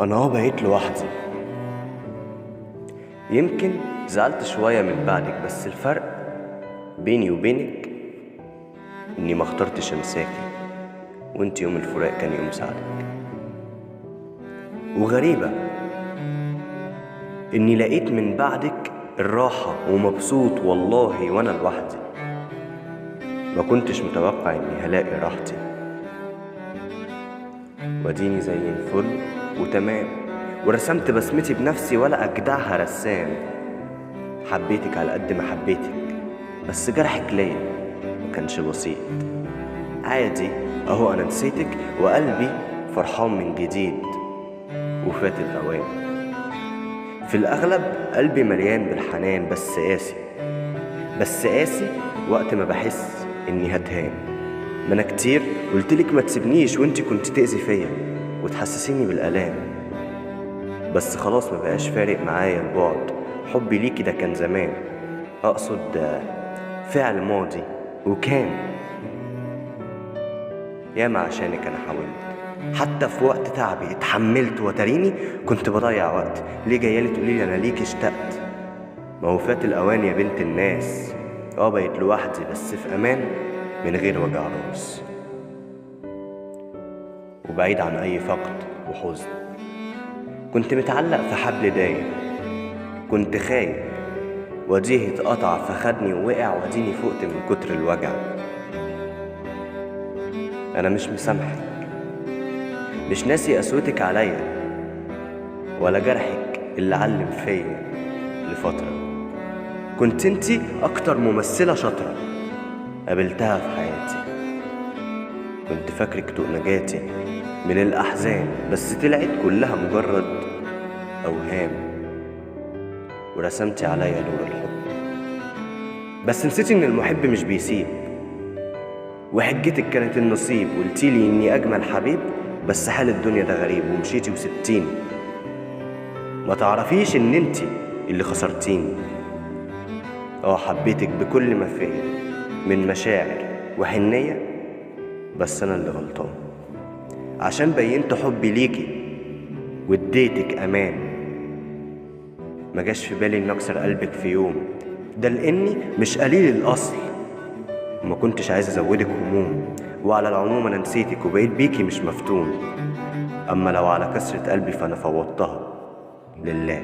انا بقيت لوحدي. يمكن زعلت شوية من بعدك، بس الفرق بيني وبينك اني ما اخترتش انساكي، وانت يوم الفراق كان يوم سعدك. وغريبة اني لقيت من بعدك الراحة ومبسوط والله وانا لوحدي. ما كنتش متوقع اني هلاقي راحتي، واديني زي الفل وتمام، ورسمت بسمتي بنفسي ولا اجدعها رسام. حبيتك على قد ما حبيتك، بس جرحك ليا مكانش بسيط. عادي اهو انا نسيتك وقلبي فرحان من جديد، وفات الاوان. في الاغلب قلبي مليان بالحنان، بس قاسي وقت ما بحس اني هتهان. ما انا كتير قلتلك ما تسيبنيش، وانتي كنت تأذي فيا وتحسسيني بالالام. بس خلاص ما بقاش فارق معايا البعد، حبي ليكي ده كان زمان. اقصد فعل ماضي وكان ياما عشانك انا حاولت، حتى في وقت تعبي اتحملت، وتريني كنت بضيع وقت. ليه جايالي تقوليلي انا ليكي اشتقت؟ ما هو فات الاوان يا بنت الناس. بقيت لوحدي بس في امان، من غير وجع راس، وبعيد عن اي فقد وحزن. كنت متعلق في حبل دايم، كنت خايف وديه اتقطع فخدني ووقع، وديني فقت من كتر الوجع. انا مش مسامحك، مش ناسي قسوتك عليا، ولا جرحك اللي علم فيا لفترة. كنت انتي اكتر ممثلة شاطرة قابلتها في حياتي. كنت فاكرك طوق نجاتي من الاحزان، بس طلعت كلها مجرد اوهام. ورسمتي عليا دور الحب، بس نسيتي ان المحب مش بيسيب. وحجتك كانت النصيب، قلتيلي اني اجمل حبيب، بس حال الدنيا ده غريب، ومشيتي وسبتيني. ما تعرفيش ان انتي اللي خسرتيني. حبيتك بكل ما فيا من مشاعر وحنية، بس انا اللي غلطان، عشان بينت حبي ليكي واديتك امان. ما جاش في بالي ان اكسر قلبك في يوم، ده لاني مش قليل الاصل، وما كنتش عايز ازودك هموم. وعلى العموم انا نسيتك وبقيت بيكي مش مفتون. اما لو على كسرة قلبي فانا فوضتها لله.